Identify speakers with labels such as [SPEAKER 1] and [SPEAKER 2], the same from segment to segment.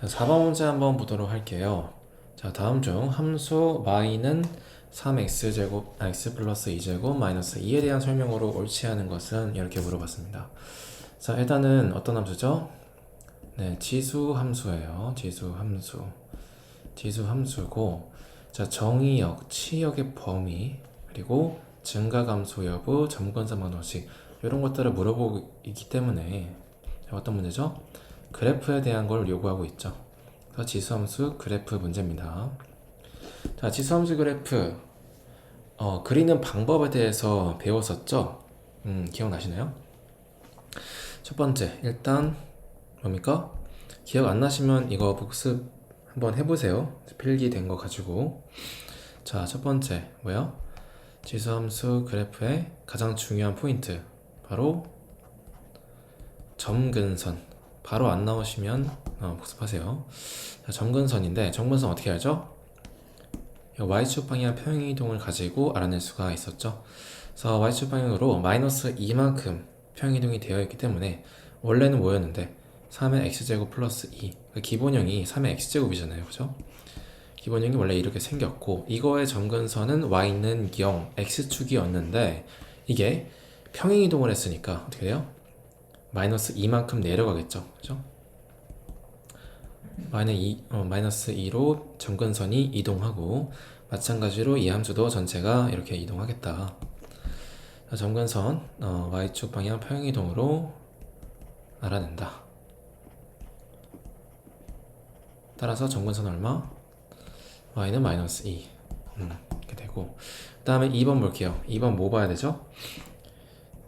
[SPEAKER 1] 자, 4번 문제 한번 보도록 할게요. 자, 다음 중 함수 y는 3x제곱, x 플러스 2제곱 마이너스 2에 대한 설명으로 옳지 않은 것은 이렇게 물어봤습니다. 자, 일단은 어떤 함수죠? 네, 지수 함수예요. 지수 함수. 지수 함수고, 자, 정의역, 치역의 범위, 그리고 증가감소 여부, 점근선 방식 이런 것들을 물어보기 때문에 자, 어떤 문제죠? 그래프에 대한 걸 요구하고 있죠. 그래서 지수함수 그래프 문제입니다. 자, 지수함수 그래프 그리는 방법에 대해서 배웠었죠? 기억나시나요? 첫 번째, 일단 뭡니까? 기억 안 나시면 이거 복습 한번 해보세요. 필기된 거 가지고. 자, 첫 번째 뭐야? 지수함수 그래프의 가장 중요한 포인트 바로 점근선. 바로 안 나오시면 복습하세요. 자, 점근선인데 점근선 어떻게 알죠? y축 방향 평행이동을 가지고 알아낼 수가 있었죠. 그래서 y축 방향으로 마이너스 2만큼 평행이동이 되어 있기 때문에 원래는 뭐였는데 3의 x제곱 플러스 2 그러니까 기본형이 3의 x제곱이잖아요. 그죠? 기본형이 원래 이렇게 생겼고 이거의 점근선은 y는 0 x축이었는데 이게 평행이동을 했으니까 어떻게 돼요? 마이너스 2만큼 내려가겠죠. 그죠? 마이너스 2로 점근선이 이동하고 마찬가지로 이 함수도 전체가 이렇게 이동하겠다. 자, 점근선 y축 방향 평행이동으로 알아낸다. 따라서 점근선 얼마? y는 마이너스 2 이렇게 되고 그 다음에 2번 볼게요. 2번 뭐 봐야 되죠?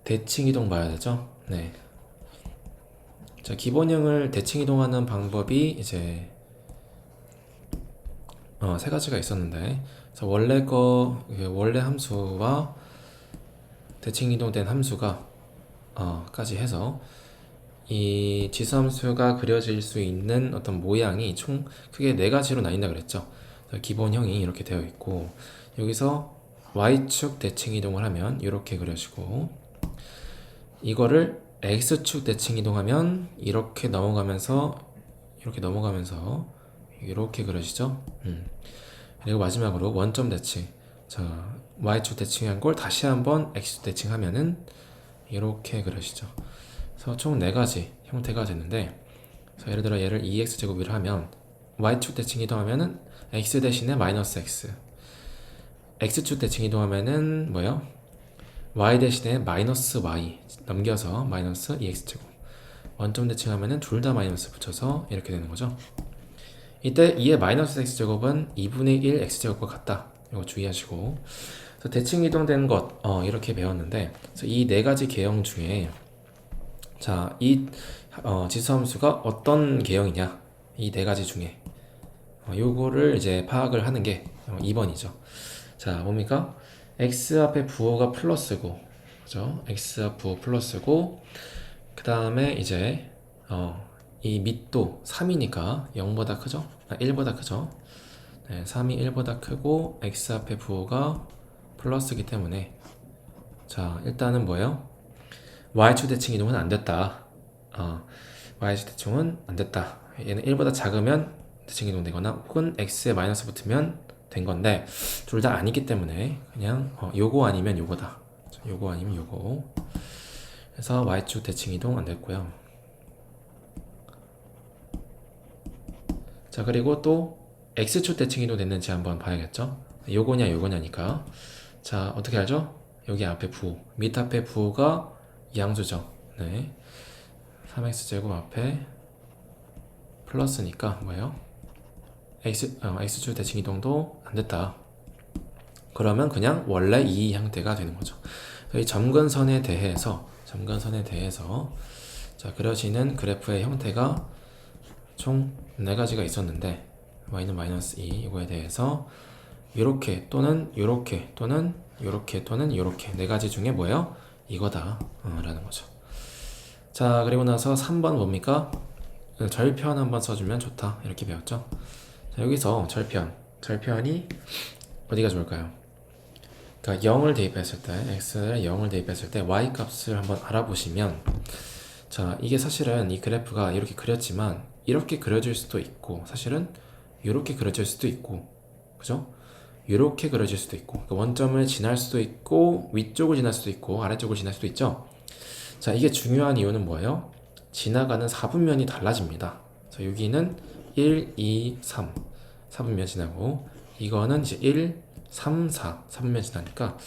[SPEAKER 1] 대칭이동 봐야 되죠? 네. 자, 기본형을 대칭이동하는 방법이 이제 세 가지가 있었는데 그래서 원래 함수와 대칭 이동된 함수가 까지 해서 이 지수함수가 그려질 수 있는 어떤 모양이 총 크게 네 가지로 나뉜다 그랬죠. 기본형이 이렇게 되어 있고 여기서 y축 대칭 이동을 하면 이렇게 그려지고 이거를 x축 대칭 이동하면 이렇게 넘어가면서 이렇게 그려지죠. 그리고 마지막으로 원점 대칭. 자, y축 대칭한 걸 다시 한번 x축 대칭하면은 이렇게 그려지죠. 그래서 총 4가지 형태가 됐는데 예를 들어 얘를 2x제곱이라 하면 y축 대칭 이동하면은 x 대신에 마이너스 x x축 대칭 이동하면은 뭐예요? y 대신에 마이너스 y 넘겨서 마이너스 2x제곱 원점 대칭하면은 둘 다 마이너스 붙여서 이렇게 되는 거죠. 이때 2의 마이너스 x제곱은 2분의 1 x제곱과 같다. 이거 주의하시고 그래서 대칭 이동된 것 이렇게 배웠는데 이 네 가지 계형 중에 자, 이 지수함수가 어떤 계형이냐 이 네 가지 중에 요거를 이제 파악을 하는 게 2번이죠. 자, 뭡니까? x 앞에 부호가 플러스고 그죠? x 앞 부호 플러스고 그 다음에 이제 이 밑도 3이니까 0보다 크죠? 1보다 크죠? 네, 3이 1보다 크고 x 앞에 부호가 플러스이기 때문에 자, 일단은 뭐예요? y축 대칭 이동은 안 됐다. y축 대칭은 안 됐다. 얘는 1보다 작으면 대칭 이동되거나 혹은 x에 마이너스 붙으면 된 건데 둘 다 아니기 때문에 그냥 요거 아니면 요거다. 요거 아니면 요거. 그래서 y축 대칭 이동 안 됐고요. 자, 그리고 또 x축 대칭 이동 됐는지 한번 봐야겠죠. 요거냐 요거냐니까. 자, 어떻게 알죠? 여기 앞에 부호, 밑 앞에 부호가 양수죠. 네. 3x제곱 앞에 플러스니까 뭐예요? x축 대칭 이동도 안 됐다. 그러면 그냥 원래 이 형태가 되는 거죠. 이 점근선에 대해서 자, 그려지는 그래프의 형태가 총 4가지가 있었는데 y는 마이너스 2 이거에 대해서 요렇게 또는 요렇게 또는 요렇게 또는 요렇게 4가지 중에 뭐예요? 이거다 라는 거죠. 자, 그리고 나서 3번 뭡니까? 절편 한번 써주면 좋다 이렇게 배웠죠. 자, 여기서 절편이 어디가 좋을까요? 그러니까 0을 대입했을 때 x에 0을 대입했을 때 y 값을 한번 알아보시면 자, 이게 사실은 이 그래프가 이렇게 그렸지만 이렇게 그려질 수도 있고 사실은 이렇게 그려질 수도 있고 그죠? 이렇게 그려질 수도 있고 그러니까 원점을 지날 수도 있고 위쪽을 지날 수도 있고 아래쪽을 지날 수도 있죠. 자, 이게 중요한 이유는 뭐예요? 지나가는 4분면이 달라집니다. 그래서 여기는 1, 2, 3 4분면 지나고 이거는 이제 1, 3, 4 4분면 지나니까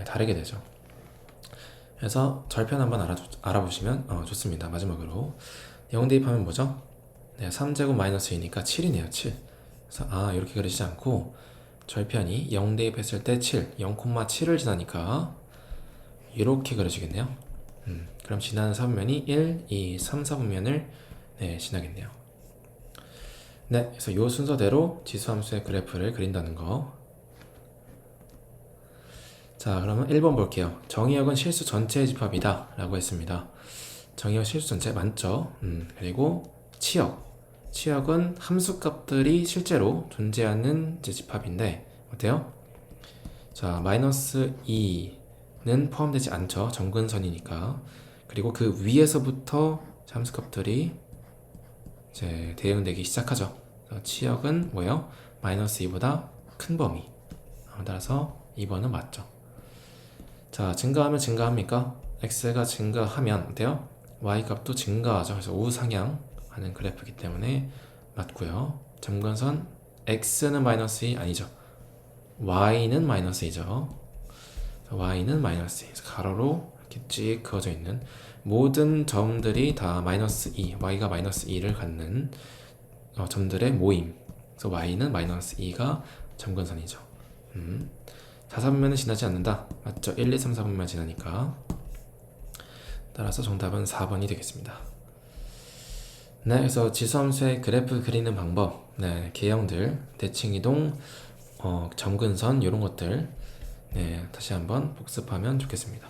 [SPEAKER 1] 다르게 되죠. 그래서 절편 한번 알아보시면 좋습니다. 마지막으로 0 대입하면 뭐죠? 네, 3제곱 마이너스 2니까 7이네요. 7. 그래서 이렇게 그리지 않고 절편이 0 대입했을 때 7, 0,7을 지나니까 이렇게 그려지겠네요. 그럼 지나는 4분면이 1, 2, 3, 4분면을 지나겠네요. 네, 그래서 이 순서대로 지수함수의 그래프를 그린다는 거. 자, 그러면 1번 볼게요. 정의역은 실수 전체의 집합이다 라고 했습니다. 정의역 실수 전체 맞죠? 그리고 치역은 함수값들이 실제로 존재하는 이제 집합인데 어때요? 자, 마이너스 2는 포함되지 않죠. 정근선이니까. 그리고 그 위에서부터 함수값들이 이제 대응되기 시작하죠. 치역은 뭐예요? 마이너스 2보다 큰 범위. 따라서 2번은 맞죠. 자, 증가하면 증가합니까? x가 증가하면 어때요? y 값도 증가하죠. 그래서 우상향하는 그래프이기 때문에 맞고요. 점근선 x는 마이너스 2 아니죠. y는 마이너스 2죠. y는 마이너스 2. 가로로 이렇게 쭉 그어져 있는 모든 점들이 다 마이너스 2, y가 마이너스 2를 갖는 점들의 모임. 그래서 y는 마이너스 2가 점근선이죠. 4, 4분면은 지나지 않는다. 맞죠? 1, 2, 3, 4분면 지나니까. 따라서 정답은 4번이 되겠습니다. 네, 그래서 지수함수의 그래프 그리는 방법, 네, 개형들, 대칭이동, 점근선 이런 것들, 네, 다시 한번 복습하면 좋겠습니다.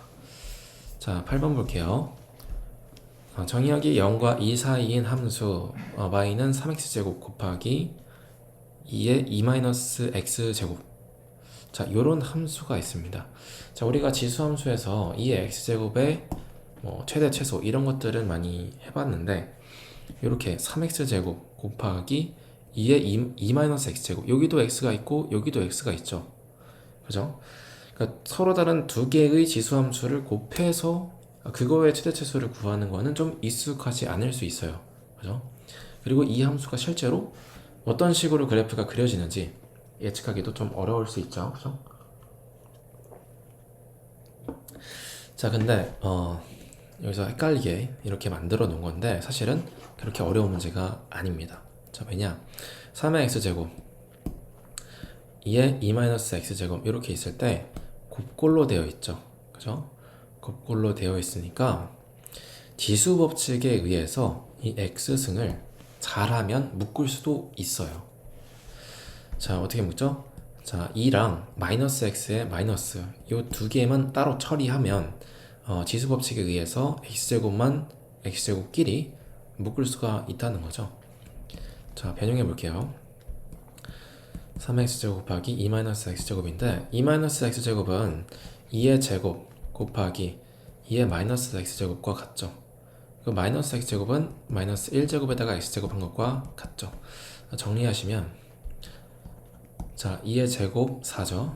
[SPEAKER 1] 자, 8번 볼게요. 정의역이 0과 2 사이인 함수 y는 3x제곱 곱하기 2의 2-x제곱. 자, 요런 함수가 있습니다. 자, 우리가 지수함수에서 2의 x제곱의 최대 최소 이런 것들은 많이 해봤는데 이렇게 3x제곱 곱하기 2의 2-x제곱 여기도 x가 있고 여기도 x가 있죠. 그죠? 그러니까 서로 다른 두 개의 지수함수를 곱해서 그거의 최대 최소를 구하는 거는 좀 익숙하지 않을 수 있어요. 그죠? 그리고 이 함수가 실제로 어떤 식으로 그래프가 그려지는지 예측하기도 좀 어려울 수 있죠. 그죠? 자, 근데 여기서 헷갈리게 이렇게 만들어 놓은 건데 사실은 그렇게 어려운 문제가 아닙니다. 자, 왜냐? 3의 x제곱 2의 2-x제곱 이렇게 있을 때 곱골로 되어 있죠. 그죠? 곱골로 되어 있으니까 지수 법칙에 의해서 이 x승을 잘하면 묶을 수도 있어요. 자, 어떻게 묶죠? 자, 2랑 마이너스 x의 마이너스 이 두 개만 따로 처리하면 지수 법칙에 의해서 x제곱만 x제곱끼리 묶을 수가 있다는 거죠. 자, 변형해 볼게요. 3x제곱 곱하기 2-x제곱인데 2-x제곱은 2의 제곱 곱하기 2의 마이너스 x제곱과 같죠. 그 마이너스 x제곱은 마이너스 1제곱에다가 x제곱 한 것과 같죠. 정리하시면 자, 2의 제곱 4죠.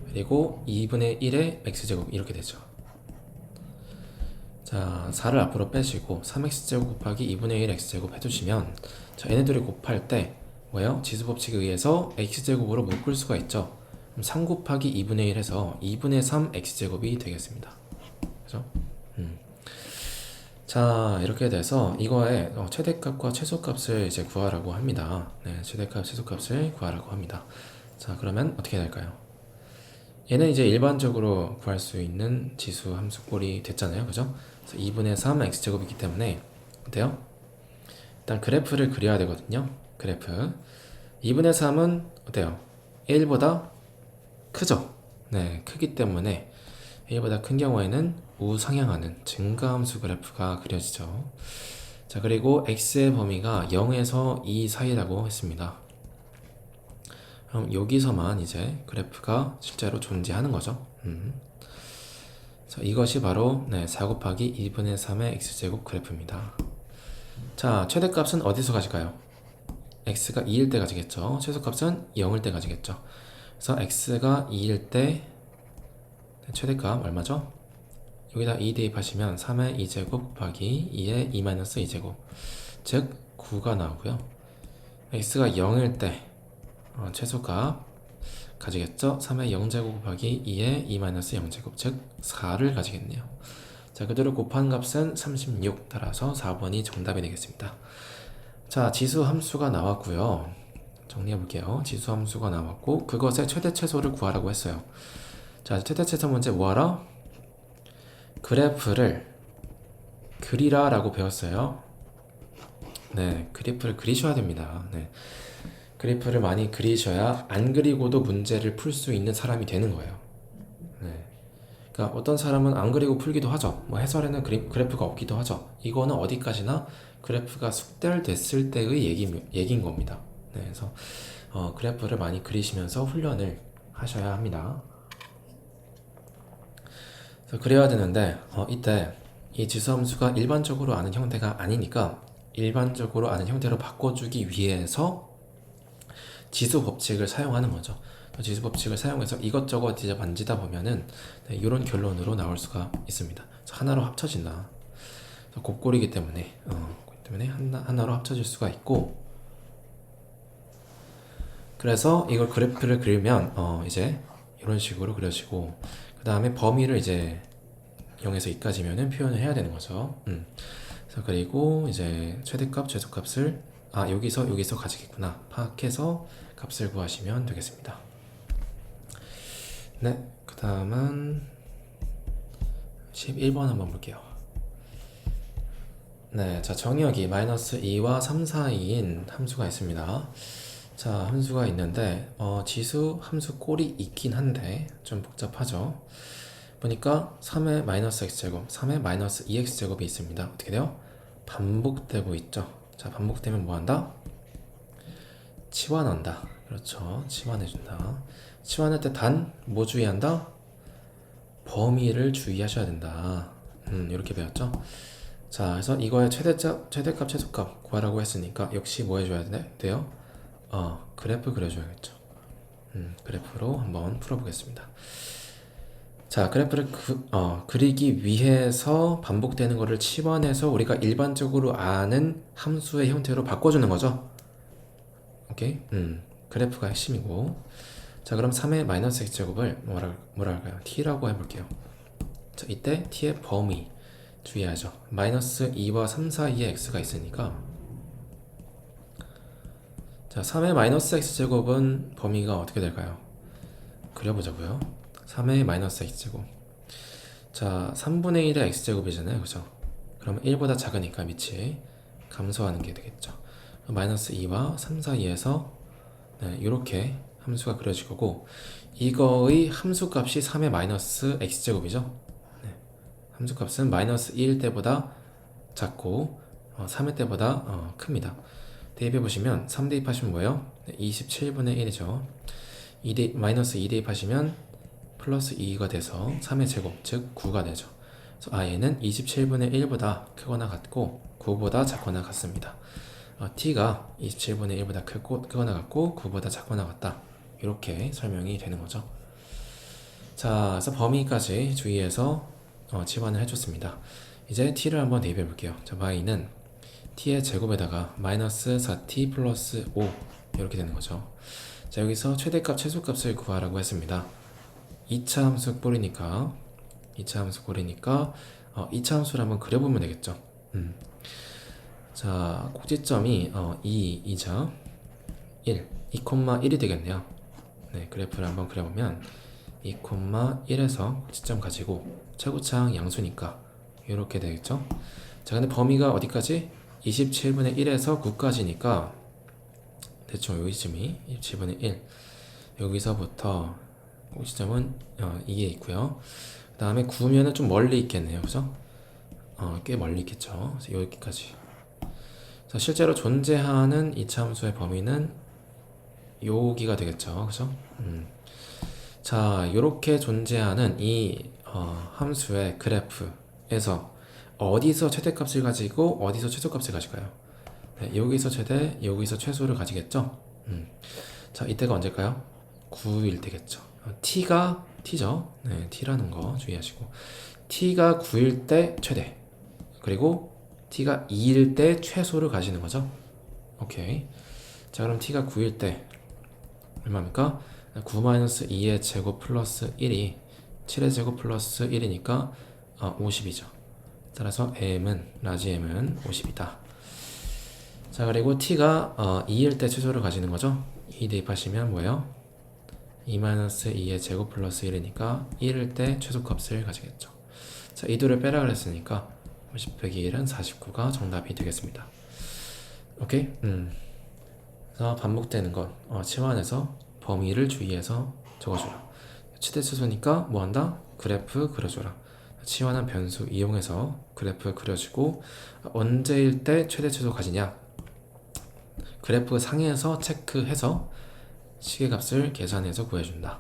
[SPEAKER 1] 그리고 2분의 1의 x제곱 이렇게 되죠. 자, 4를 앞으로 빼시고 3x제곱 곱하기 2분의 1 x제곱 해주시면 자, 얘네들이 곱할 때 뭐예요? 지수법칙에 의해서 x제곱으로 묶을 수가 있죠. 그럼 3 곱하기 2분의 1 해서 2분의 3 x제곱이 되겠습니다. 그죠? 자, 이렇게 돼서 이거의 최대값과 최소값을 이제 구하라고 합니다. 네, 최대값, 최소값을 구하라고 합니다. 자, 그러면 어떻게 될까요? 얘는 이제 일반적으로 구할 수 있는 지수 함수 꼴이 됐잖아요. 그죠? 그래서 2분의 3 x제곱이기 때문에 어때요? 일단 그래프를 그려야 되거든요. 그래프 2분의 3은 어때요? 1보다 크죠? 네, 크기 때문에 1보다 큰 경우에는 우상향하는 증가함수 그래프가 그려지죠. 자, 그리고 x의 범위가 0에서 2 사이라고 했습니다. 그럼 여기서만 이제 그래프가 실제로 존재하는 거죠. 자, 이것이 바로 4 곱하기 2분의 3의 x제곱 그래프입니다. 자, 최대값은 어디서 가질까요? x가 2일 때 가지겠죠. 최소값은 0일 때 가지겠죠. 그래서 x가 2일 때 최대값 얼마죠? 여기다 2 대입하시면 3의 2제곱 곱하기 2의 2-2제곱 즉 9가 나오고요. x가 0일 때 최소값 가지겠죠. 3의 0제곱 곱하기 2의 2-0제곱 즉 4를 가지겠네요. 자, 그대로 곱한 값은 36 따라서 4번이 정답이 되겠습니다. 자, 지수 함수가 나왔고요. 정리해 볼게요. 지수 함수가 나왔고 그것의 최대 최소를 구하라고 했어요. 자, 최대 최소 문제 뭐하라? 그래프를 그리라 라고 배웠어요. 네, 그래프를 그리셔야 됩니다. 네, 그래프를 많이 그리셔야 안 그리고도 문제를 풀 수 있는 사람이 되는 거예요. 네, 그러니까 어떤 사람은 안 그리고 풀기도 하죠. 뭐 해설에는 그래프가 없기도 하죠. 이거는 어디까지나 그래프가 숙달됐을 때의 얘기인 겁니다. 네, 그래서 그래프를 많이 그리시면서 훈련을 하셔야 합니다. 그래서 그래야 되는데 이때 이 지수함수가 일반적으로 아는 형태가 아니니까 일반적으로 아는 형태로 바꿔주기 위해서 지수 법칙을 사용하는 거죠. 지수 법칙을 사용해서 이것저것 이제 만지다 보면은 이런 결론으로 나올 수가 있습니다. 하나로 합쳐진다. 곱골이기 때문에 하나로 합쳐질 수가 있고, 그래서 이걸 그래프를 그리면 이제 이런 식으로 그려지고, 그 다음에 범위를 이제 0에서 2까지면은 표현을 해야 되는 거죠. 그래서 그리고 이제 최대값, 최소값을 여기서 가지겠구나 파악해서 값을 구하시면 되겠습니다. 네, 그 다음은 11번 한번 볼게요. 네, 자, 정의역이 마이너스 2와 3 사이인 함수가 있습니다. 자, 함수가 있는데 지수 함수 꼴이 있긴 한데 좀 복잡하죠. 보니까 3의 마이너스 x제곱, 3의 마이너스 2x제곱이 있습니다. 어떻게 돼요? 반복되고 있죠. 자, 반복되면 뭐한다? 치환한다. 그렇죠. 치환해준다. 치환할 때 단 뭐 주의한다? 범위를 주의하셔야 된다. 이렇게 배웠죠. 자, 그래서 이거의 최대값, 최소값 구하라고 했으니까 역시 뭐 해줘야 돼요? 그래프 그려줘야겠죠. 그래프로 한번 풀어보겠습니다. 자, 그래프를 그리기 위해서 반복되는 것을 치환해서 우리가 일반적으로 아는 함수의 형태로 바꿔주는 거죠. 오케이? 그래프가 핵심이고. 자, 그럼 3의 마이너스 x제곱을 뭐라 할까요? t라고 해볼게요. 자, 이때 t의 범위 주의하죠. 마이너스 2와 3 사이에 x가 있으니까, 자, 3의 마이너스 x제곱은 범위가 어떻게 될까요? 그려보자고요. 3의 마이너스 x제곱. 자, 3분의 1의 x제곱이잖아요. 그죠? 그러면 1보다 작으니까 밑이 감소하는 게 되겠죠. 마이너스 2와 3 사이에서 이렇게 함수가 그려질 거고, 이거의 함수값이 3의 마이너스 x제곱이죠. 함수값은 마이너스 2일 때보다 작고 3일 때보다 큽니다. 대입해보시면 3 대입하시면 뭐예요? 27분의 1이죠. 마이너스 2 대입하시면 플러스 2가 돼서 3의 제곱, 즉 9가 되죠. 그래서 얘는 27분의 1보다 크거나 같고 9보다 작거나 같습니다. t가 27분의 1보다 크거나 같고 9보다 작거나 같다. 이렇게 설명이 되는 거죠. 자, 그래서 범위까지 주의해서 치환을 해줬습니다. 이제 t를 한번 대입해 볼게요. 자, y는 t의 제곱에다가 마이너스 4t 플러스 5 이렇게 되는 거죠. 자, 여기서 최대값, 최소값을 구하라고 했습니다. 2차 함수 꼴이니까 2차 함수를 한번 그려보면 되겠죠. 자, 꼭지점이 2이죠. 1, 2,1이 되겠네요. 네, 그래프를 한번 그려보면 2,1에서 꼭지점 가지고 최고창 양수니까 이렇게 되겠죠. 자, 근데 범위가 어디까지? 27분의 1에서 9까지니까 대충 여기쯤이 27분의 1. 여기서부터 꼭지점은 2에 있고요. 그 다음에 9면은 좀 멀리 있겠네요. 그죠? 꽤 멀리 있겠죠. 그래서 여기까지. 자, 실제로 존재하는 2차 함수의 범위는 여기가 되겠죠. 그죠? 자, 이렇게 존재하는 이 함수의 그래프에서 어디서 최대값을 가지고 어디서 최소값을 가질까요? 네, 여기서 최대, 여기서 최소를 가지겠죠? 자, 이때가 언제일까요? 9일 때겠죠. t가 t죠. 네, t라는 거 주의하시고 t가 9일 때 최대, 그리고 t가 2일 때 최소를 가지는 거죠. 오케이. 자, 그럼 t가 9일 때 얼마입니까? 9-2의 제곱 플러스 1이 7의 제곱 플러스 1이니까 50이죠. 따라서 라지 m은 50이다. 자, 그리고 t가 2일 때 최소를 가지는 거죠. 2 대입하시면 뭐예요? 2-2의 제곱 플러스 1이니까 1일 때 최소값을 가지겠죠. 자, 이 둘을 빼라 그랬으니까 50 빼기 1은 49가 정답이 되겠습니다. 오케이? 그래서 반복되는 건 치환해서 범위를 주의해서 적어줘라. 최대 최소니까 뭐한다? 그래프 그려줘라. 치환한 변수 이용해서 그래프 그려주고 언제일 때 최대 최소 가지냐? 그래프 상에서 체크해서 시계값을 계산해서 구해준다.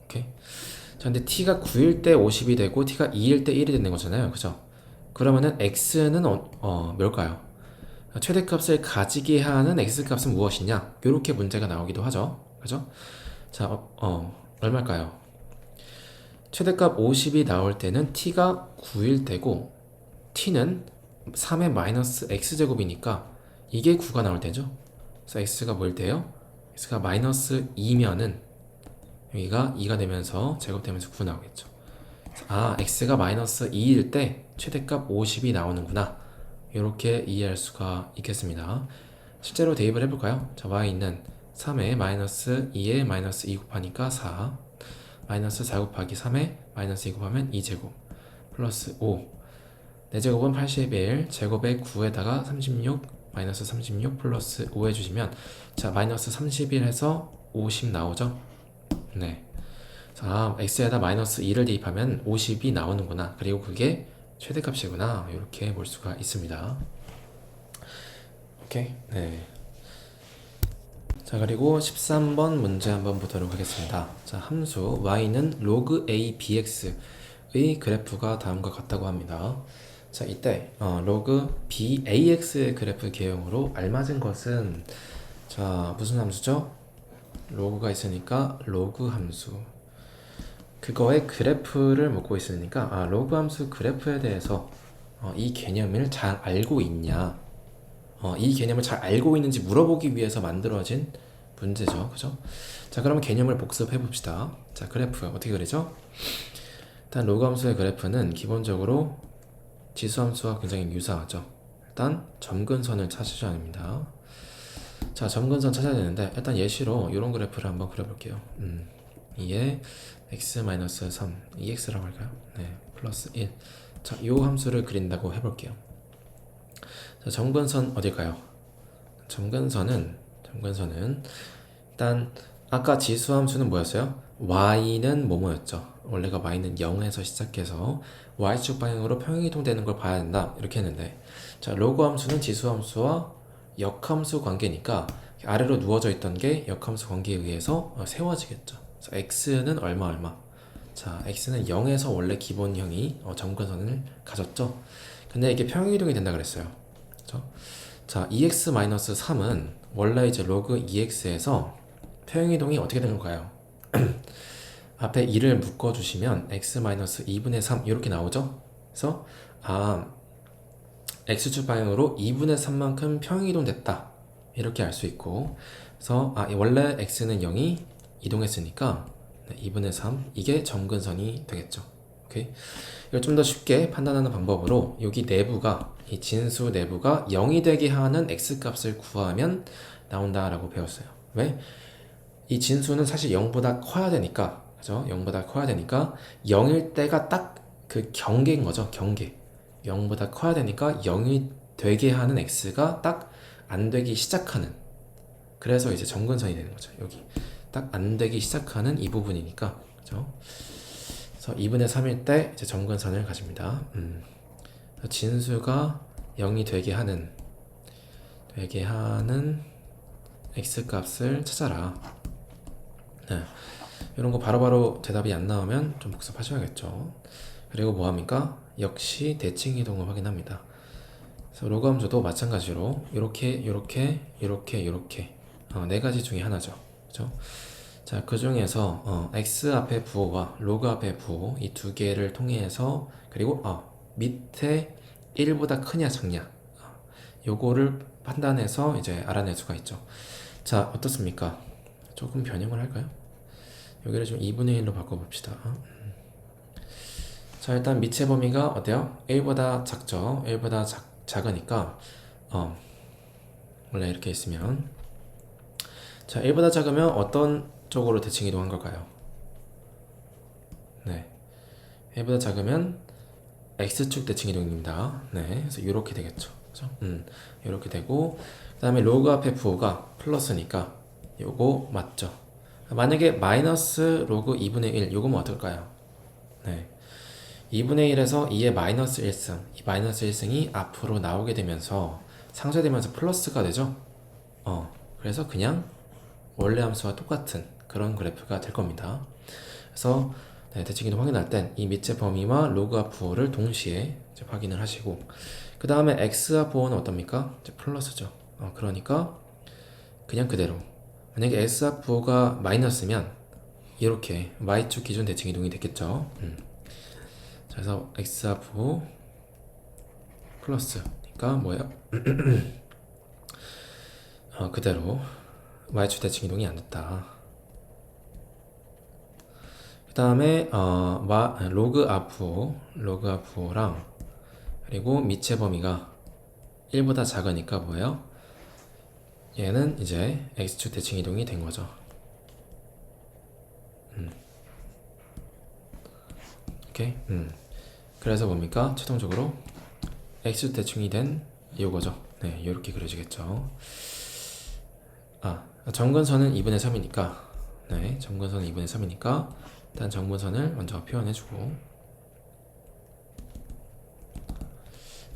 [SPEAKER 1] 오케이? 자, 근데 t가 9일 때 50이 되고 t가 2일 때 1이 되는 거잖아요. 그죠? 그러면은 x는 뭘까요? 최대값을 가지게 하는 x값은 무엇이냐? 이렇게 문제가 나오기도 하죠. 그죠? 자, 얼마일까요? 최대값 50이 나올 때는 t가 9일 때고 t는 3의 마이너스 x제곱이니까 이게 9가 나올 때죠. 그래서 x가 뭐일 때요? x가 마이너스 2면은 여기가 2가 되면서 제곱되면서 9 나오겠죠. x가 마이너스 2일 때 최대값 50이 나오는구나. 이렇게 이해할 수가 있겠습니다. 실제로 대입을 해볼까요? 자, y는 3에 마이너스 2에 마이너스 2 곱하니까 4, 마이너스 4 곱하기 3에 마이너스 2 곱하면 2제곱 플러스 5, 4제곱은 81, 제곱에 9에다가 36, 마이너스 36 플러스 5 해주시면 자, 마이너스 31 해서 50 나오죠? 네. 자, x에다 마이너스 2를 대입하면 50이 나오는구나. 그리고 그게 최대값이구나. 이렇게 볼 수가 있습니다. 오케이. 네. 자, 그리고 13번 문제 한번 보도록 하겠습니다. 자, 함수 y는 log a bx의 그래프가 다음과 같다고 합니다. 자, 이때 log b ax의 그래프 개형으로 알맞은 것은 자, 무슨 함수죠? 로그가 있으니까 로그 함수. 그거의 그래프를 묻고 있으니까 로그 함수 그래프에 대해서 이 개념을 잘 알고 있냐, 이 개념을 잘 알고 있는지 물어보기 위해서 만들어진 문제죠. 그죠? 자, 그러면 개념을 복습해 봅시다. 자, 그래프 어떻게 그리죠? 일단 로그 함수의 그래프는 기본적으로 지수 함수와 굉장히 유사하죠. 일단 점근선을 찾으셔야 합니다. 자, 점근선 찾아야 되는데 일단 예시로 이런 그래프를 한번 그려볼게요. 2에 x-3, 2x라고 할까요? 네, 플러스 1. 자, 이 함수를 그린다고 해볼게요. 자, 점근선 어딜까요? 점근선은 일단 아까 지수 함수는 뭐였어요? y는 뭐뭐였죠? 원래가 y는 0에서 시작해서 y축 방향으로 평행이동되는 걸 봐야 된다 이렇게 했는데, 자, 로그 함수는 지수 함수와 역함수 관계니까 아래로 누워져 있던 게 역함수 관계에 의해서 세워지겠죠. 그래서 x는 얼마. 자, x는 0에서 원래 기본형이 점근선을 가졌죠. 근데 이게 평행이동이 된다 그랬어요. 그렇죠? 자, 2x-3은 원래 이제 로그 2x에서 평행이동이 어떻게 되는 걸까요? 앞에 2를 묶어주시면 x-2분의 3 이렇게 나오죠. 그래서 x축 방향으로 2분의 3만큼 평행이동 됐다 이렇게 알 수 있고, 그래서 원래 x는 0이 이동했으니까 2분의 3 이게 점근선이 되겠죠. 오케이? 이걸 좀 더 쉽게 판단하는 방법으로 여기 내부가, 이 진수 내부가 0이 되게 하는 x값을 구하면 나온다라고 배웠어요. 왜? 이 진수는 사실 0보다 커야 되니까, 그죠? 0보다 커야 되니까 0일 때가 딱 그 경계인 거죠. 경계. 0보다 커야 되니까 0이 되게 하는 x가 딱 안 되기 시작하는, 그래서 이제 점근선이 되는 거죠. 여기 딱 안 되기 시작하는 이 부분이니까, 그죠? 그래서 2분의 3일 때 이제 점근선을 가집니다. 진수가 0이 되게 하는 x값을 찾아라. 네. 이런 거 바로바로 대답이 안 나오면 좀 복습하셔야겠죠. 그리고 뭐합니까? 역시 대칭 이동을 확인합니다. 그래서 로그 함수도 마찬가지로 이렇게 네 가지 중에 하나죠. 그죠? 자, 그 중에서 x 앞에 부호와 로그 앞에 부호 이 두 개를 통해서 그리고 밑에 1보다 크냐 작냐 요거를 판단해서 이제 알아낼 수가 있죠. 자, 어떻습니까? 조금 변형을 할까요? 여기를 좀 2분의 1로 바꿔봅시다. 자, 일단 밑의 범위가 어때요? 1보다 작죠? 1보다 작으니까 원래 이렇게 있으면 자, 1보다 작으면 어떤 쪽으로 대칭 이동한 걸까요? 네, 1보다 작으면 X축 대칭 이동입니다. 네, 그래서 이렇게 되겠죠. 그죠? 이렇게 되고 그 다음에 로그 앞에 부호가 플러스니까 요거 맞죠? 만약에 마이너스 로그 2분의 1 요거면 어떨까요? 네, 2분의 1에서 2의 마이너스 1승 이 마이너스 1승이 앞으로 나오게 되면서 상쇄되면서 플러스가 되죠? 그래서 그냥 원래 함수와 똑같은 그런 그래프가 될 겁니다. 그래서 네, 대칭 이동 확인할 땐 이 밑의 범위와 로그 앞 부호를 동시에 이제 확인을 하시고 그 다음에 x 앞 부호는 어떻습니까? 이제 플러스죠. 그러니까 그냥 그대로 만약에 x 앞 부호가 마이너스면 이렇게 y축 기준 대칭 이동이 됐겠죠. 자, 그래서 x 앞 부호 플러스니까 뭐예요? 그대로 y축 대칭 이동이 안 됐다. 그 다음에 로그 앞부호랑 그리고 밑의 범위가 1보다 작으니까 뭐예요? 얘는 이제 x축 대칭 이동이 된 거죠. 오케이. 그래서 뭡니까? 최종적으로 x축 대칭이 된 이거죠. 네, 이렇게 그려지겠죠. 정근선은 2분의 3이니까 네, 정근선은 2분의 3이니까 일단 정근선을 먼저 표현해주고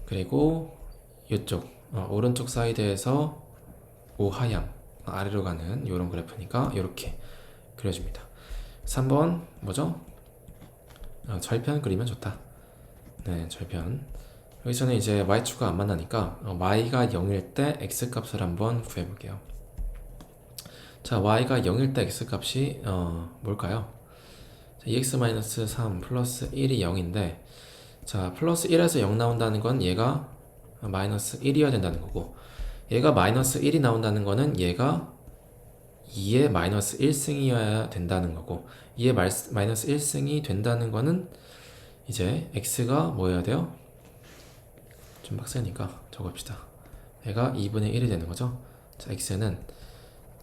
[SPEAKER 1] 그리고 이쪽 오른쪽 사이드에서 우하향 아래로 가는 이런 그래프니까 이렇게 그려집니다. 3번 뭐죠? 절편 그리면 좋다. 네, 절편. 여기서는 이제 y축과 안 만나니까 y가 0일 때 x값을 한번 구해볼게요. 자, y가 0일 때 x값이 뭘까요? 2x-3 플러스 1이 0인데 자, 플러스 1에서 0 나온다는 건 얘가 마이너스 1이어야 된다는 거고 얘가 마이너스 1이 나온다는 거는 얘가 2의 마이너스 1승이어야 된다는 거고 2의 마이너스 1승이 된다는 거는 이제 x가 뭐여야 돼요? 좀 빡세니까 적읍시다. 얘가 2분의 1이 되는 거죠. 자, x는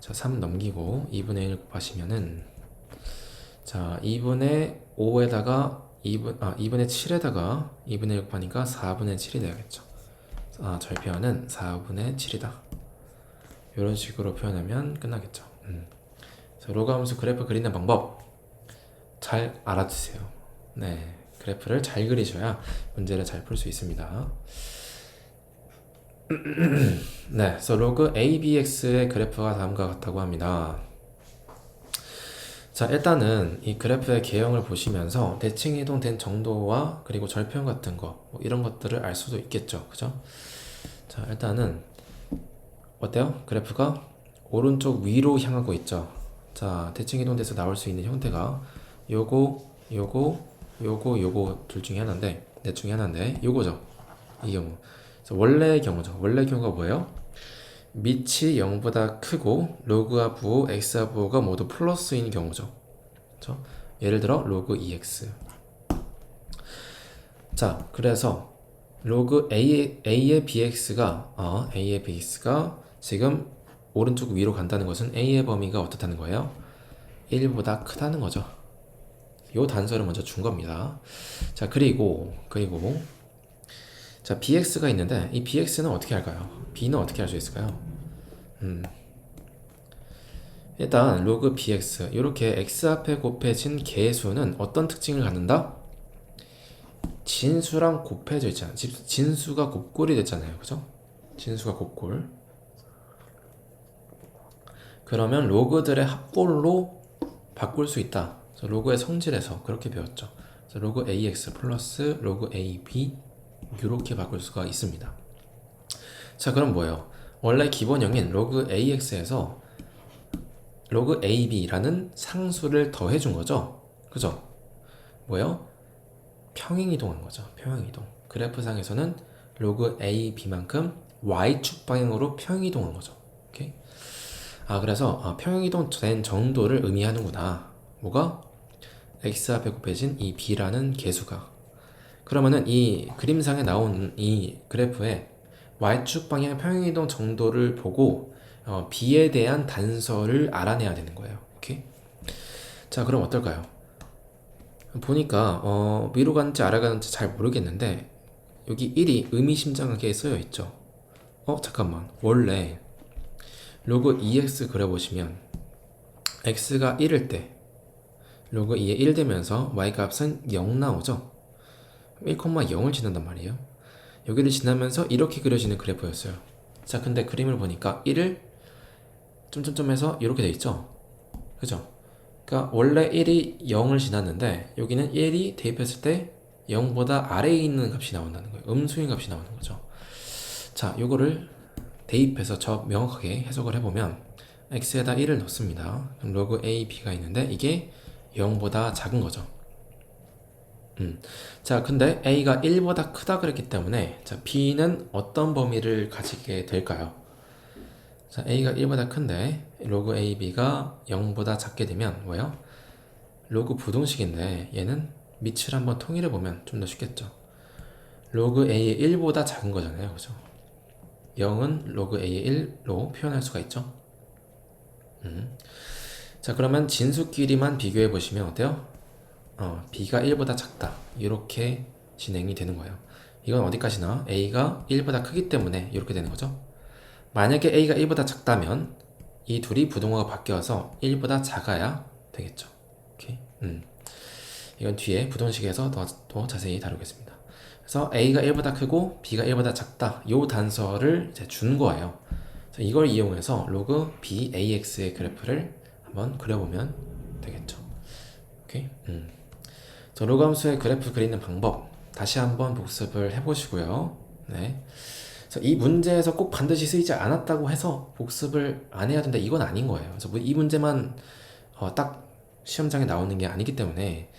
[SPEAKER 1] 자, 3 넘기고 2분의 1 곱하시면은 자, 2분의 5에다가 2분의 7에다가 2분의 1 곱하니까 4분의 7이 되겠죠. 절편은 4분의 7이다. 이런 식으로 표현하면 끝나겠죠. 그래서 로그 함수 그래프 그리는 방법 잘 알아두세요. 네, 그래프를 잘 그리셔야 문제를 잘 풀 수 있습니다. 네, 그래서 로그 ABX의 그래프가 다음과 같다고 합니다. 자, 일단은 이 그래프의 개형을 보시면서 대칭 이동된 정도와 그리고 절편 같은 거 이런 것들을 알 수도 있겠죠. 그죠? 자, 일단은 어때요? 그래프가 오른쪽 위로 향하고 있죠. 자, 대칭 이동돼서 나올 수 있는 형태가 요거 둘 중에 하나인데 넷 중에 하나인데 요거죠. 이 경우. 그래서 원래의 경우죠. 원래 경우가 뭐예요? 밑이 0보다 크고 로그와 부호, x와 부호가 모두 플러스인 경우죠. 그렇죠? 예를 들어 로그 2x. 자, 그래서 로그 a의 bx가 지금 오른쪽 위로 간다는 것은 a의 범위가 어떻다는 거예요? 1보다 크다는 거죠. 요 단서를 먼저 준 겁니다. 자, 그리고 자, bx가 있는데 이 bx는 어떻게 할까요? b는 어떻게 할 수 있을까요? 일단 로그 bx 이렇게 x 앞에 곱해진 개수는 어떤 특징을 갖는다? 진수랑 곱해져 있잖아요. 진수가 곱골이 됐잖아요. 그죠? 진수가 곱골. 그러면 로그들의 합골로 바꿀 수 있다. 로그의 성질에서 그렇게 배웠죠. 로그 ax 플러스 로그 ab 이렇게 바꿀 수가 있습니다. 자, 그럼 뭐예요? 원래 기본형인 로그 ax에서 로그 ab라는 상수를 더해준 거죠? 그죠? 뭐예요? 평행이동한 거죠. 평행이동. 그래프상에서는 로그 ab만큼 y축 방향으로 평행이동한 거죠. 오케이? 그래서 평행이동 된 정도를 의미하는구나. 뭐가? x 앞에 곱해진 이 b라는 계수가. 그러면은 이 그림상에 나온 이 그래프에 y축 방향 평행이동 정도를 보고 b에 대한 단서를 알아내야 되는 거예요. 오케이? 자, 그럼 어떨까요? 보니까 위로 가는지 아래 가는지 잘 모르겠는데 여기 1이 의미심장하게 쓰여 있죠. 잠깐만. 원래 로그 2x 그려보시면 x가 1일 때 로그 2에 1 되면서 y 값은 0 나오죠. 1,0을 지난단 말이에요. 여기를 지나면서 이렇게 그려지는 그래프였어요. 자, 근데 그림을 보니까 1을 점점점해서 이렇게 돼 있죠. 그죠? 그러니까 원래 1이 0을 지났는데 여기는 1이 대입했을 때 0보다 아래에 있는 값이 나온다는 거예요. 음수인 값이 나오는 거죠. 자, 요거를 대입해서 명확하게 해석을 해보면 x에다 1을 넣습니다. 그럼 로그 a, b가 있는데 이게 0보다 작은 거죠. 자, 근데 a가 1보다 크다 그랬기 때문에 자, b는 어떤 범위를 가지게 될까요? 자, a가 1보다 큰데 로그 ab가 0보다 작게 되면 뭐예요? 로그 부등식인데 얘는 밑을 한번 통일해 보면 좀 더 쉽겠죠. 로그 a의 1보다 작은 거잖아요. 그죠? 0은 로그 a의 1로 표현할 수가 있죠. 자, 그러면 진수끼리만 비교해 보시면 어때요? b가 1보다 작다. 이렇게 진행이 되는 거예요. 이건 어디까지나 a가 1보다 크기 때문에 이렇게 되는 거죠. 만약에 a가 1보다 작다면 이 둘이 부동호가 바뀌어서 1보다 작아야 되겠죠. 오케이? 이건 뒤에 부동식에서 더 자세히 다루겠습니다. 그래서 a가 1보다 크고 b가 1보다 작다. 요 단서를 이제 준 거예요. 이걸 이용해서 로그 bax의 그래프를 한번 그려보면 되겠죠. 오케이? 저 로그 함수의 그래프 그리는 방법 다시 한번 복습을 해보시고요. 네. 그래서 이 문제에서 꼭 반드시 쓰이지 않았다고 해서 복습을 안 해야 된다 이건 아닌 거예요. 그래서 이 문제만 딱 시험장에 나오는 게 아니기 때문에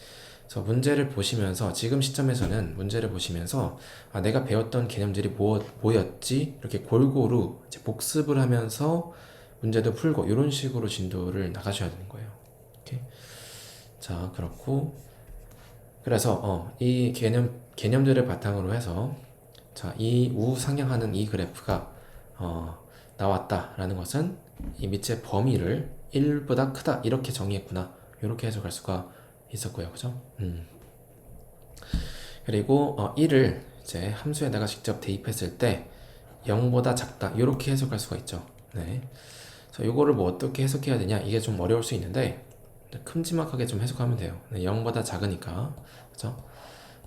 [SPEAKER 1] 그래서 문제를 보시면서 지금 시점에서는 문제를 보시면서 내가 배웠던 개념들이 뭐였지 이렇게 골고루 이제 복습을 하면서 문제도 풀고 이런 식으로 진도를 나가셔야 되는 거예요. 오케이? 자, 그렇고 그래서 이 개념들을 바탕으로 해서 자, 이 우상향하는 이 그래프가 나왔다라는 것은 이 밑의 범위를 1보다 크다 이렇게 정의했구나 이렇게 해석할 수가 있었고요. 그죠? 그리고 1을 이제 함수에다가 직접 대입했을 때 0보다 작다 이렇게 해석할 수가 있죠. 네. 그래서 이거를 뭐 어떻게 해석해야 되냐 이게 좀 어려울 수 있는데 큼지막하게 좀 해석하면 돼요. 0보다 작으니까 그죠?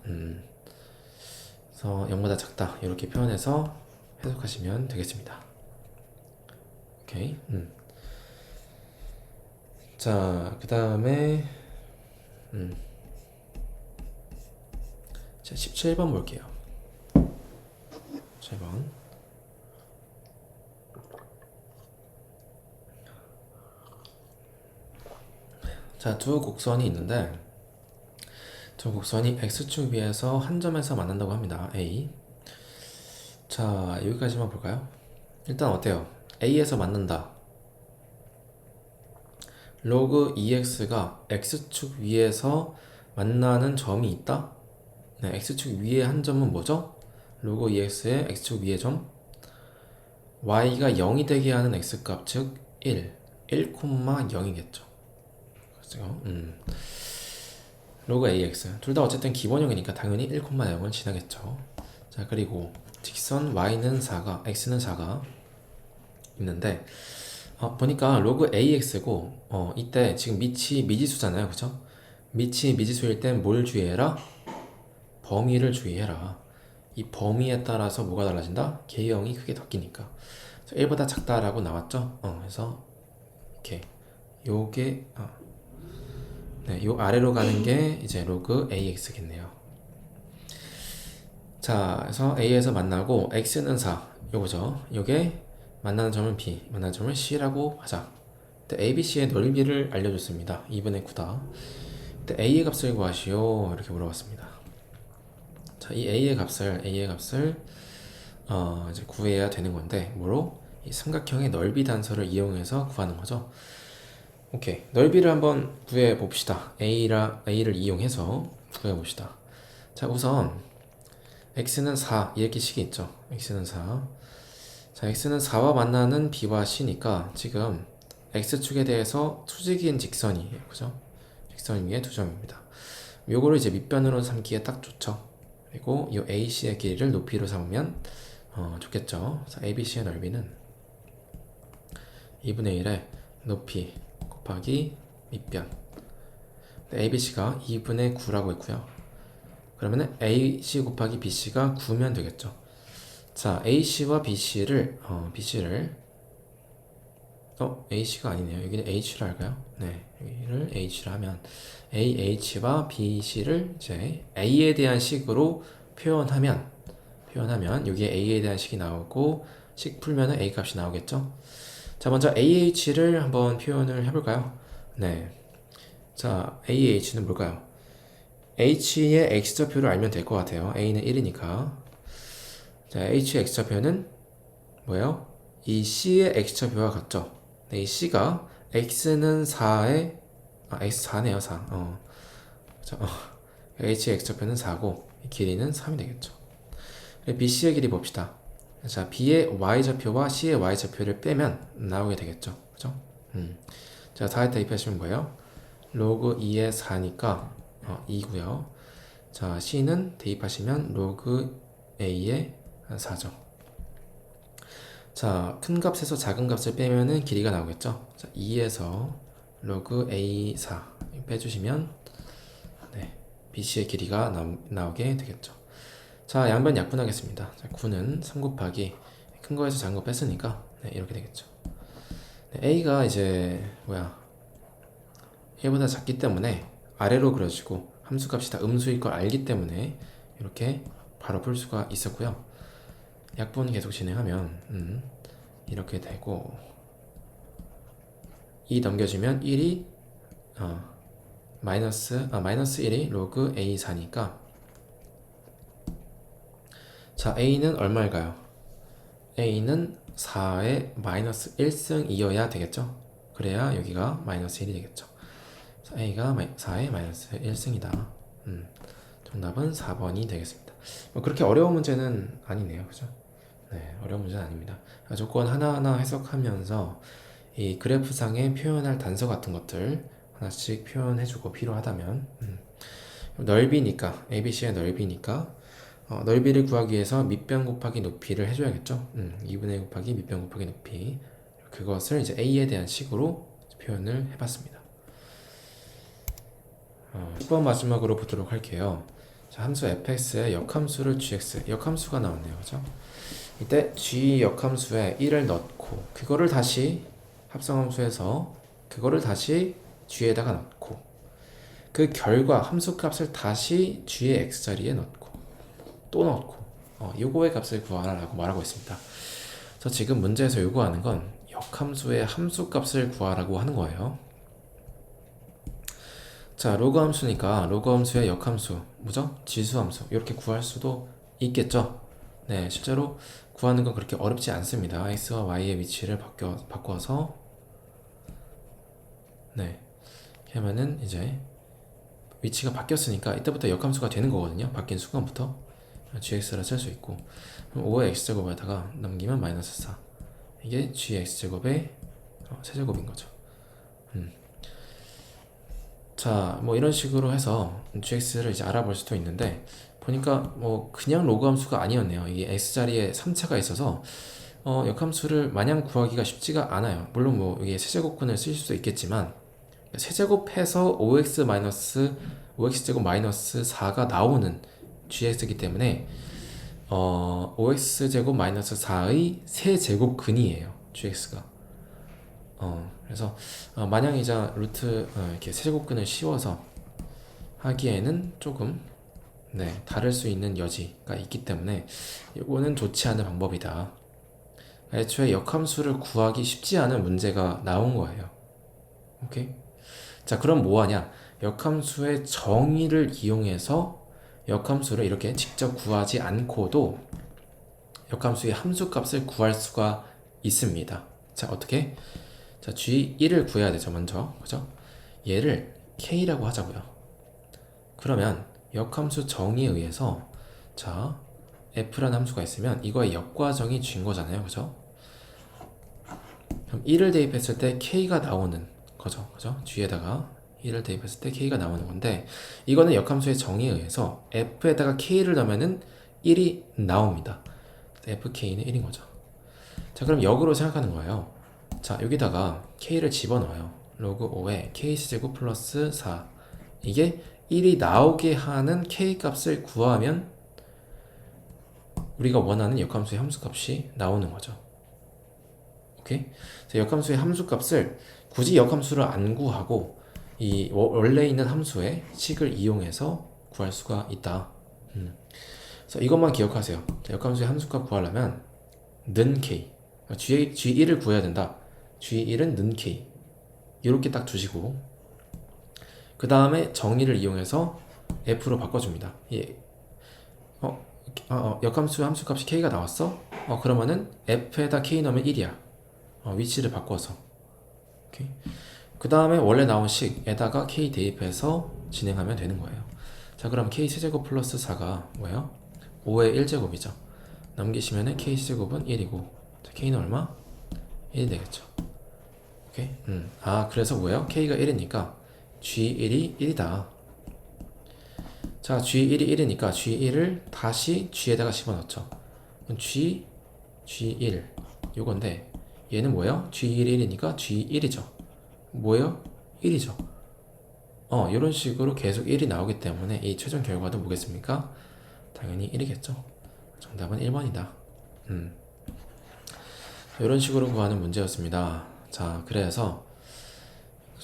[SPEAKER 1] 그래서 0보다 작다 이렇게 표현해서 해석하시면 되겠습니다. 오케이. 자, 그 다음에 자, 17번 볼게요. 17번. 자, 두 곡선이 있는데 두 곡선이 x축 위에서 한 점에서 만난다고 합니다. A. 자, 여기까지만 볼까요? 일단 어때요? A에서 만난다. 로그 2x가 x축 위에서 만나는 점이 있다? 네, x축 위에 한 점은 뭐죠? 로그 2x의 x축 위의 점 y가 0이 되게 하는 x값 즉 1,0이겠죠. 그렇죠? 로그 ax 둘 다 어쨌든 기본형이니까 당연히 1,0을 지나겠죠. 자, 그리고 직선 y는 4가 x는 4가 있는데 보니까 로그 ax고 이때 지금 밑이 미지수잖아요. 그죠? 밑이 미지수일 땐 뭘 주의해라? 범위를 주의해라. 이 범위에 따라서 뭐가 달라진다? 개형이 크게 바뀌니까 1보다 작다라고 나왔죠? 그래서 이렇게 요게 네, 요 아래로 가는 게 이제 로그 AX겠네요. 자, 그래서 A에서 만나고 X는 4, 요거죠. 요게 만나는 점은 B, 만나는 점을 C라고 하자. ABC의 넓이를 알려줬습니다. 2분의 9다. A의 값을 구하시오. 이렇게 물어봤습니다. 자, 이 A의 값을 이제 구해야 되는 건데, 뭐로? 이 삼각형의 넓이 단서를 이용해서 구하는 거죠. 오케이. 넓이를 한번 구해 봅시다. A를 이용해서 구해 봅시다. 자, 우선 x는 4 이렇게 식이 있죠. x는 4. 자, x는 4와 만나는 b와 c니까 지금 x축에 대해서 수직인 직선이에요. 그죠? 직선 위에 두 점입니다. 요거를 이제 밑변으로 삼기에 딱 좋죠. 그리고 이 AC의 길이를 높이로 삼으면 좋겠죠. 자, ABC의 넓이는 2분의 1의 높이 곱하기 밑변. ABC가 2분의 9라고 했고요. 그러면 AC 곱하기 BC가 9면 되겠죠. 자, AC와 BC를 AC가 아니네요. 여기는 H를 할까요? 네, 여기를 H를 하면 AH와 BC를 이제 A에 대한 식으로 표현하면 여기에 A에 대한 식이 나오고 식 풀면은 A 값이 나오겠죠. 자, 먼저 AH를 한번 표현을 해볼까요? 네, 자, AH는 뭘까요? H의 X좌표를 알면 될 것 같아요. A는 1이니까. 자, H의 X좌표는 뭐예요? 이 C의 X좌표와 같죠? 네, 이 C가 X는 4에 X4네요, 4. 그렇죠? H의 X좌표는 4고 길이는 3이 되겠죠. BC의 길이 봅시다. 자, B의 Y좌표와 C의 Y좌표를 빼면 나오게 되겠죠. 그죠? 자, 4에 대입하시면 뭐예요? 로그 2의 4니까 2고요. 자, C는 대입하시면 로그 A의 4죠. 자, 큰 값에서 작은 값을 빼면은 길이가 나오겠죠. 자, 2에서 로그 A4 빼주시면 네, BC의 길이가 나오게 되겠죠. 자, 양변 약분하겠습니다. 자, 9는 3 곱하기 큰 거에서 작은 거 뺐으니까 네, 이렇게 되겠죠. 네, A가 이제 A보다 작기 때문에 아래로 그려지고 함수값이 다 음수일 걸 알기 때문에 이렇게 바로 풀 수가 있었고요. 약분 계속 진행하면 이렇게 되고 2 넘겨주면 1이 마이너스 1이 로그 A4니까 자, A는 얼마일까요? A는 4의 마이너스 1승이어야 되겠죠? 그래야 여기가 마이너스 1이 되겠죠. 자, A가 4의 마이너스 1승이다. 정답은 4번이 되겠습니다. 그렇게 어려운 문제는 아니네요. 그죠? 네, 어려운 문제는 아닙니다. 조건 하나하나 해석하면서 이 그래프상에 표현할 단서 같은 것들 하나씩 표현해주고 필요하다면 넓이니까 ABC의 넓이니까 넓이를 구하기 위해서 밑변 곱하기 높이를 해줘야겠죠. 2분의 1 곱하기 밑변 곱하기 높이 그것을 이제 A에 대한 식으로 표현을 해봤습니다. 10번 마지막으로 보도록 할게요. 자, 함수 fx의 역함수를 gx 역함수가 나왔네요. 그죠? 이때 g 역함수에 1을 넣고 그거를 다시 합성함수에서 그거를 다시 g에다가 넣고 그 결과 함수값을 다시 g의 x자리에 넣고 또 넣고 요거의 값을 구하라고 말하고 있습니다. 그래서 지금 문제에서 요구하는 건 역함수의 함수값을 구하라고 하는 거예요. 자, 로그 함수니까 로그 함수의 역함수 뭐죠? 지수함수 이렇게 구할 수도 있겠죠. 네, 실제로 구하는 건 그렇게 어렵지 않습니다. x와 y의 위치를 바꿔서 네, 이렇게 하면은 이제 위치가 바뀌었으니까 이때부터 역함수가 되는 거거든요. 바뀐 순간부터 gx라 쓸 수 있고 그럼 5의 x제곱에다가 넘기면 마이너스 4 이게 gx제곱의 세제곱인 거죠. 자, 뭐 이런 식으로 해서 gx를 이제 알아볼 수도 있는데 보니까 뭐 그냥 로그 함수가 아니었네요. 이게 x자리에 3차가 있어서 역함수를 마냥 구하기가 쉽지가 않아요. 물론 뭐 이게 세제곱근을 쓸 수도 있겠지만 세제곱해서 5x제곱 마이너스 4가 나오는 gx이기 때문에 5x제곱 마이너스 4의 세제곱근이에요. gx가. 그래서 마냥 이제 루트 이렇게 세제곱근을 씌워서 하기에는 조금 다를 수 있는 여지가 있기 때문에 이거는 좋지 않은 방법이다. 애초에 역함수를 구하기 쉽지 않은 문제가 나온 거예요. 오케이? 자, 그럼 뭐 하냐? 역함수의 정의를 이용해서 역함수를 이렇게 직접 구하지 않고도 역함수의 함수값을 구할 수가 있습니다. 자, 어떻게? 자, G1을 구해야 되죠, 먼저. 그죠? 얘를 K라고 하자고요. 그러면 역함수 정의에 의해서 자, F라는 함수가 있으면 이거의 역과정이 G인 거잖아요. 그죠? 그럼 1을 대입했을 때 K가 나오는 거죠. 그죠? G에다가 1을 대입했을 때 K가 나오는 건데 이거는 역함수의 정의에 의해서 F에다가 K를 넣으면은 1이 나옵니다. FK는 1인 거죠. 자, 그럼 역으로 생각하는 거예요. 자, 여기다가 K를 집어넣어요. 로그 5에 K제곱 플러스 4 이게 1이 나오게 하는 K 값을 구하면 우리가 원하는 역함수의 함수값이 나오는 거죠. 오케이? 역함수의 함수값을 굳이 역함수를 안 구하고 이 원래 있는 함수의 식을 이용해서 구할 수가 있다. 그래서 이것만 기억하세요. 역함수의 함수값 구하려면 는 K G1을 구해야 된다. G1은 는 K 이렇게 딱 두시고 그 다음에 정의를 이용해서 F로 바꿔줍니다. 역함수 함수값이 K가 나왔어? 그러면은 F에다 K 넣으면 1이야. 위치를 바꿔서. 오케이. 그 다음에 원래 나온 식에다가 K 대입해서 진행하면 되는 거예요. 자, 그럼 K 세제곱 플러스 4가 뭐예요? 5의 1제곱이죠. 남기시면은 K 세제곱은 1이고 자, K는 얼마? 1이 되겠죠. 오케이. 그래서 뭐예요? K가 1이니까 G1이 1이다. 자, G1이 1이니까 G1을 다시 G에다가 집어넣죠. 그럼 G1 요건데 얘는 뭐예요? G1이 1이니까 G1이죠. 뭐예요? 1이죠. 이런 식으로 계속 1이 나오기 때문에 이 최종 결과도 뭐겠습니까? 당연히 1이겠죠. 정답은 1번이다. 이런 식으로 구하는 문제였습니다. 자, 그래서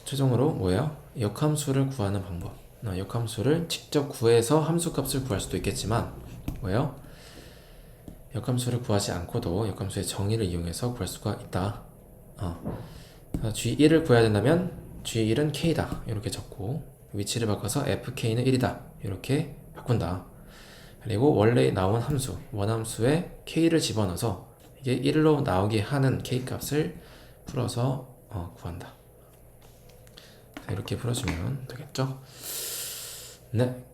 [SPEAKER 1] 최종으로 뭐예요? 역함수를 구하는 방법. 역함수를 직접 구해서 함수값을 구할 수도 있겠지만 뭐예요? 역함수를 구하지 않고도 역함수의 정의를 이용해서 구할 수가 있다. G1을 구해야 된다면 G1은 K다 이렇게 적고 위치를 바꿔서 FK는 1이다 이렇게 바꾼다. 그리고 원래 나온 함수 원함수에 K를 집어넣어서 이게 1로 나오게 하는 K값을 풀어서 구한다. 이렇게 풀어주면 되겠죠? 네.